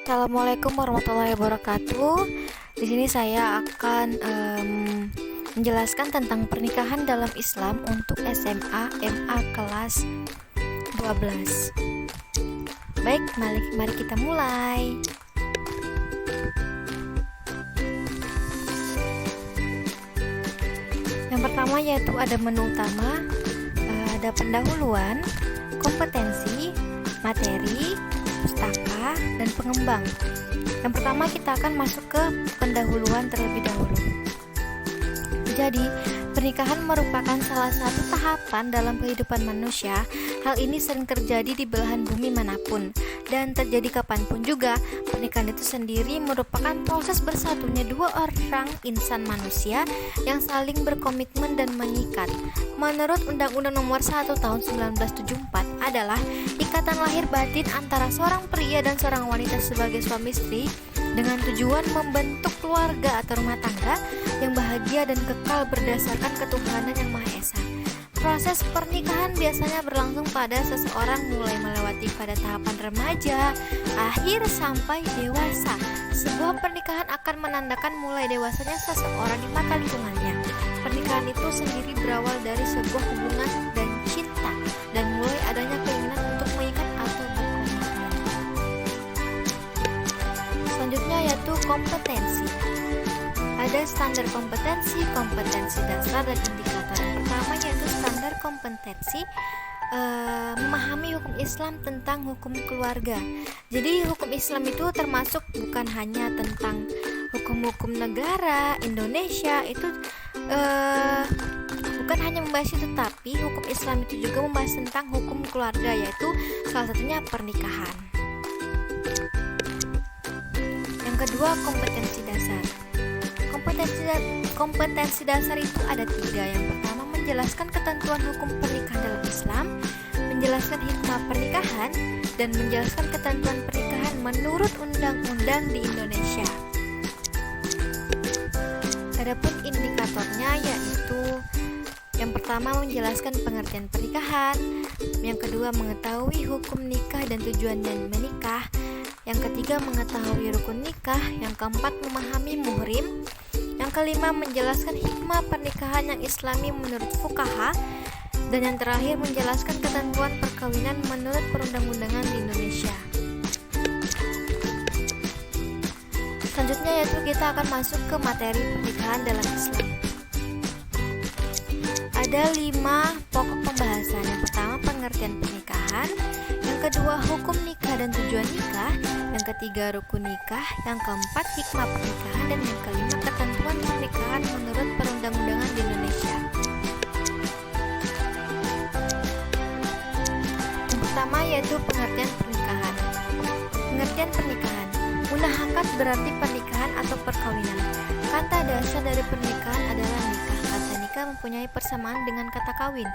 Assalamualaikum warahmatullahi wabarakatuh. Di sini saya akan menjelaskan tentang pernikahan dalam Islam untuk SMA, MA kelas 12. Baik, mari kita mulai. Yang pertama yaitu ada menu utama, ada pendahuluan, kompetensi, materi, pustaka, dan pengembang. Yang pertama kita akan masuk ke pendahuluan terlebih dahulu. Jadi, pernikahan merupakan salah satu tahapan dalam kehidupan manusia. Hal ini sering terjadi di belahan bumi manapun dan terjadi kapanpun juga. Pernikahan itu sendiri merupakan proses bersatunya dua orang insan manusia yang saling berkomitmen dan mengikat. Menurut Undang-Undang Nomor 1 Tahun 1974 adalah ikatan lahir batin antara seorang pria dan seorang wanita sebagai suami istri dengan tujuan membentuk keluarga atau rumah tangga yang bahagia dan kekal berdasarkan ketuhanan yang Maha Esa. Proses pernikahan biasanya berlangsung pada seseorang mulai melewati pada tahapan remaja, akhir sampai dewasa. Sebuah pernikahan akan menandakan mulai dewasanya seseorang di mata lingkungannya. Pernikahan itu sendiri berawal dari sebuah hubungan dan cinta dan mulai adanya keinginan untuk mengikat atau berkomitmen. Selanjutnya yaitu kompetensi. Ada standar kompetensi, kompetensi dasar, dan indikator. Yang pertama yaitu standar kompetensi, memahami hukum Islam tentang hukum keluarga. Jadi hukum Islam itu termasuk bukan hanya tentang hukum-hukum negara Indonesia, itu bukan hanya membahas itu, tapi hukum Islam itu juga membahas tentang hukum keluarga, yaitu salah satunya pernikahan. Yang kedua, kompetensi dasar. Kompetensi dasar itu ada 3. Yang pertama, menjelaskan ketentuan hukum pernikahan dalam Islam, menjelaskan hikmah pernikahan, dan menjelaskan ketentuan pernikahan menurut undang-undang di Indonesia. Adapun indikatornya yaitu yang pertama menjelaskan pengertian pernikahan, yang kedua mengetahui hukum nikah dan tujuannya menikah, yang ketiga mengetahui rukun nikah, yang keempat memahami muhrim, yang kelima menjelaskan hikmah pernikahan yang islami menurut fuqaha, dan yang terakhir menjelaskan ketentuan perkawinan menurut perundang-undangan di Indonesia. Selanjutnya yaitu kita akan masuk ke materi pernikahan dalam Islam. Ada 5 pokok pembahasan. Yang pertama pengertian pernikahan, yang kedua hukum nikah dan tujuan nikah, yang ketiga rukun nikah, yang keempat hikmah pernikahan, dan yang kelima ketentuan pernikahan menurut perundang-undangan di Indonesia. Yang pertama yaitu pengertian pernikahan. Pengertian pernikahan, munahakat berarti pernikahan atau perkawinan. Kata dasar dari pernikahan adalah nikah. Kata nikah mempunyai persamaan dengan kata kawin.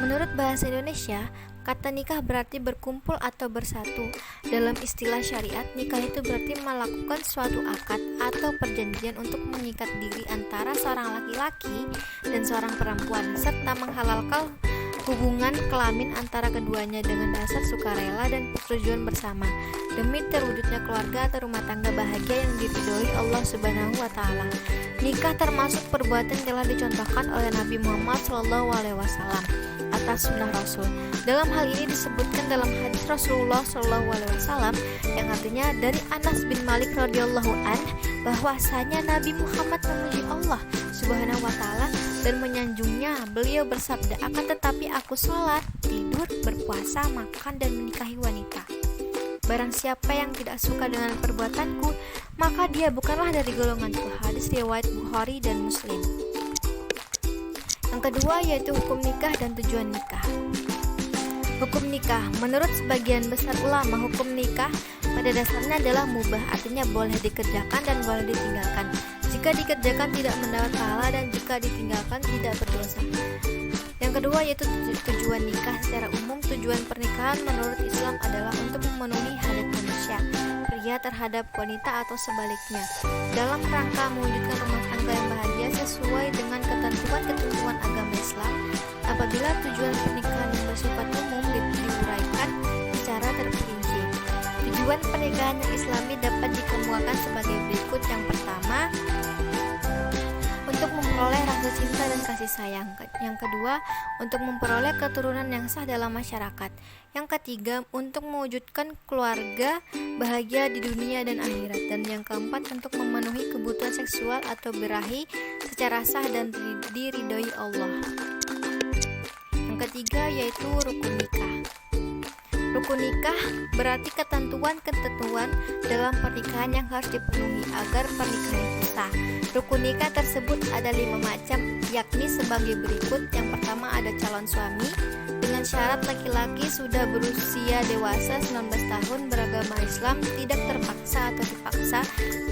Menurut bahasa Indonesia, kata nikah berarti berkumpul atau bersatu. Dalam istilah syariat, nikah itu berarti melakukan suatu akad atau perjanjian untuk mengikat diri antara seorang laki-laki dan seorang perempuan, serta menghalalkan hubungan kelamin antara keduanya dengan dasar sukarela dan persetujuan bersama demi terwujudnya keluarga atau rumah tangga bahagia yang diridhoi Allah Subhanahu wa taala. Nikah termasuk perbuatan yang telah dicontohkan oleh Nabi Muhammad SAW atas sunnah Rasul. Dalam hal ini disebutkan dalam hadis Rasulullah SAW yang artinya dari Anas bin Malik radhiyallahu an bahwasanya Nabi Muhammad memuji Allah Subhanahu wa taala dan menyanjungnya. Beliau bersabda, akan tetapi aku sholat, tidur, berpuasa, makan, dan menikahi wanita. Barang siapa yang tidak suka dengan perbuatanku, maka dia bukanlah dari golonganku. Hadis riwayat Bukhari dan Muslim. Yang kedua yaitu hukum nikah dan tujuan nikah. Hukum nikah, menurut sebagian besar ulama, hukum nikah pada dasarnya adalah mubah, artinya boleh dikerjakan dan boleh ditinggalkan. Jika dikerjakan tidak mendapat pahala dan jika ditinggalkan tidak berdosa. Yang kedua yaitu tujuan nikah. Secara umum tujuan pernikahan menurut Islam adalah untuk memenuhi hajat manusia, pria terhadap wanita atau sebaliknya, dalam rangka mewujudkan rumah tangga yang bahagia sesuai dengan ketentuan agama Islam. Apabila tujuan pernikahan yang bersifat umum diuraikan secara terperinci, Tujuan pernikahan yang Islami dapat dikemukakan sebagai berikut. Yang pertama, untuk memperoleh rasa cinta dan kasih sayang. Yang kedua, untuk memperoleh keturunan yang sah dalam masyarakat. Yang ketiga, untuk mewujudkan keluarga bahagia di dunia dan akhirat. Dan yang keempat, untuk memenuhi kebutuhan seksual atau birahi secara sah dan diridhoi Allah. Yang ketiga yaitu rukun nikah. Rukun nikah berarti ketentuan-ketentuan dalam pernikahan yang harus dipenuhi agar pernikahan itu sah. Rukun nikah tersebut ada 5 macam, yakni sebagai berikut. Yang pertama ada calon suami, dengan syarat laki-laki sudah berusia dewasa 19 tahun, beragama Islam, tidak terpaksa atau dipaksa,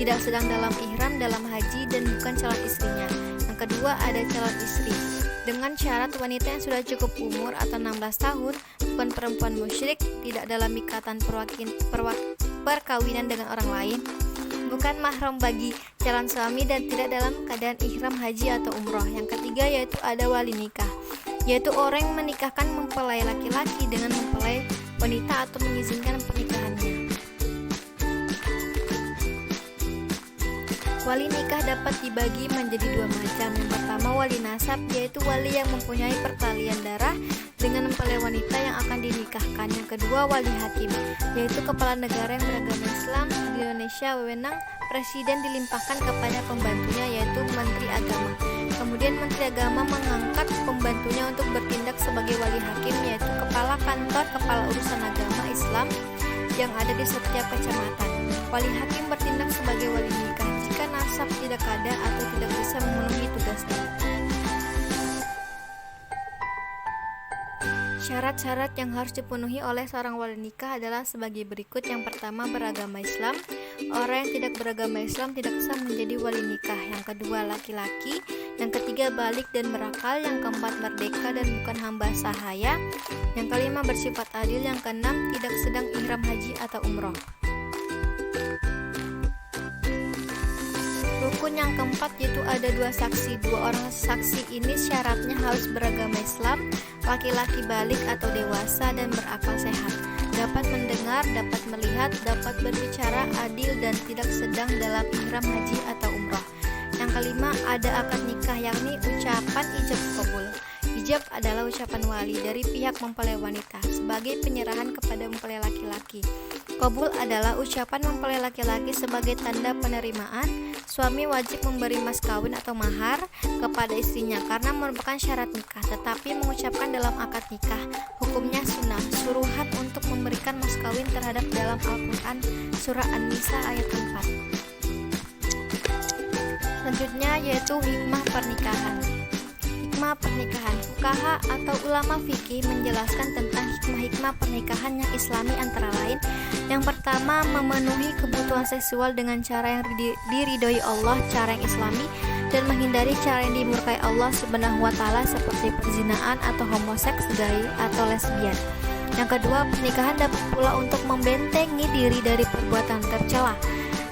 tidak sedang dalam ihram dalam haji, dan bukan calon istrinya. Yang kedua ada calon istri, dengan syarat wanita yang sudah cukup umur atau 16 tahun, bukan perempuan musyrik, tidak dalam ikatan perkawinan dengan orang lain, bukan mahram bagi calon suami, dan tidak dalam keadaan ihram haji atau umroh. Yang ketiga yaitu ada wali nikah, yaitu orang yang menikahkan mempelai laki-laki dengan mempelai wanita atau mengizinkan pernikahannya. Wali nikah dapat dibagi menjadi 2 macam. Yang pertama wali nasab, yaitu wali yang mempunyai pertalian darah dengan mempelai wanita yang akan dinikahkan. Yang kedua wali hakim, yaitu kepala negara yang beragama Islam. Di Indonesia wewenang presiden dilimpahkan kepada pembantunya, yaitu menteri agama. Kemudian menteri agama mengangkat pembantunya untuk bertindak sebagai wali hakim, yaitu kepala kantor kepala urusan agama Islam yang ada di setiap kecamatan. Wali hakim bertindak sebagai wali nikah jika nasab tidak ada atau tidak bisa memenuhi tugasnya. Syarat-syarat yang harus dipenuhi oleh seorang wali nikah adalah sebagai berikut. Yang pertama beragama Islam. Orang yang tidak beragama Islam tidak sah menjadi wali nikah. Yang kedua laki-laki. Yang ketiga balik dan berakal. Yang keempat merdeka dan bukan hamba sahaya. Yang kelima bersifat adil. Yang keenam tidak sedang ihram haji atau umroh. Rukun yang keempat yaitu ada 2 saksi. 2 orang saksi ini syaratnya harus beragama Islam, laki-laki balik atau dewasa dan berakal sehat, dapat mendengar, dapat melihat, dapat berbicara, adil dan tidak sedang dalam ihram haji atau umroh. Yang kelima ada akad nikah, yakni ucapan ijab qabul. Ijab adalah ucapan wali dari pihak mempelai wanita sebagai penyerahan kepada mempelai laki-laki. Qabul adalah ucapan mempelai laki-laki sebagai tanda penerimaan. Suami wajib memberi mas kawin atau mahar kepada istrinya karena merupakan syarat nikah, tetapi mengucapkan dalam akad nikah hukumnya sunnah, suruhan untuk memberikan mas kawin terhadap dalam Al-Quran surah An-Nisa ayat 4. Selanjutnya yaitu hikmah pernikahan. Hikmah pernikahan. Fuqaha atau ulama fikih menjelaskan tentang hikmah-hikmah pernikahan yang Islami antara lain. Yang pertama, memenuhi kebutuhan seksual dengan cara yang diridhoi Allah, cara yang Islami, dan menghindari cara yang dimurkai Allah Subhanahu wa taala seperti perzinaan atau homoseks, gay atau lesbian. Yang kedua, pernikahan dapat pula untuk membentengi diri dari perbuatan tercela.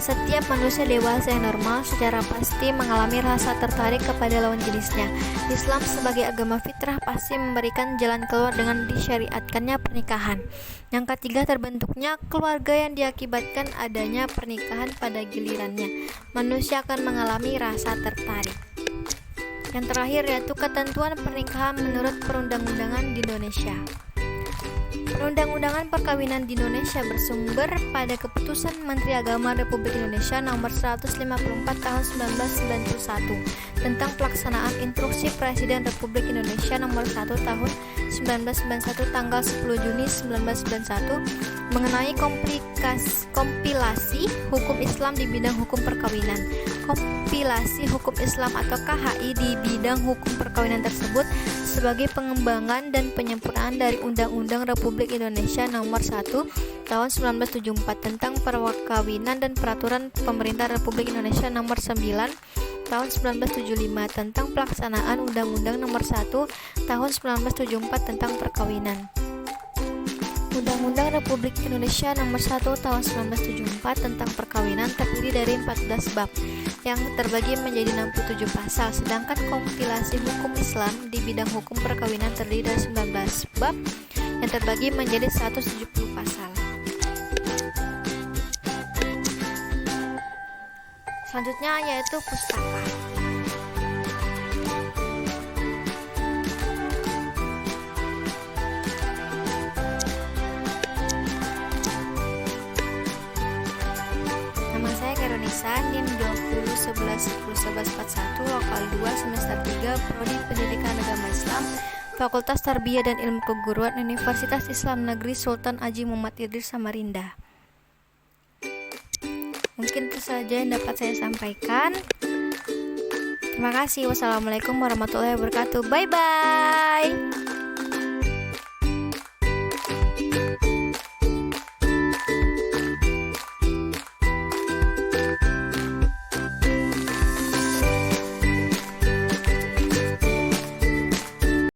Setiap manusia dewasa yang normal secara pasti mengalami rasa tertarik kepada lawan jenisnya. Islam sebagai agama fitrah pasti memberikan jalan keluar dengan disyariatkannya pernikahan. Yang ketiga, terbentuknya keluarga yang diakibatkan adanya pernikahan pada gilirannya. Manusia akan mengalami rasa tertarik. Yang terakhir yaitu ketentuan pernikahan menurut perundang-undangan di Indonesia. Perundang-undangan perkawinan di Indonesia bersumber pada Keputusan Menteri Agama Republik Indonesia Nomor 154 Tahun 1991 tentang pelaksanaan Instruksi Presiden Republik Indonesia Nomor 1 Tahun 1991 tanggal 10 Juni 1991 mengenai kompilasi hukum Islam di bidang hukum perkawinan. Kompilasi hukum Islam atau KHI di bidang hukum perkawinan tersebut sebagai pengembangan dan penyempurnaan dari Undang-Undang Republik Indonesia Nomor 1 Tahun 1974 tentang perkawinan dan Peraturan Pemerintah Republik Indonesia Nomor 9 Tahun 1975 tentang pelaksanaan Undang-Undang Nomor 1 Tahun 1974 tentang perkawinan. Undang-Undang Republik Indonesia Nomor 1 Tahun 1974 tentang perkawinan terdiri dari 14 bab yang terbagi menjadi 67 pasal, sedangkan kompilasi hukum Islam di bidang hukum perkawinan terdiri dari 19 bab yang terbagi menjadi 170 pasal. Selanjutnya yaitu pustaka. Nama saya Karonisa, NIM 2011101141, Lokal 2, Semester 3, Prodi Pendidikan Agama Islam, Fakultas Tarbiyah dan Ilmu Keguruan, Universitas Islam Negeri Sultan Haji Muhammad Idris Samarinda. Mungkin itu saja yang dapat saya sampaikan. Terima kasih. Wassalamualaikum warahmatullahi wabarakatuh. Bye bye.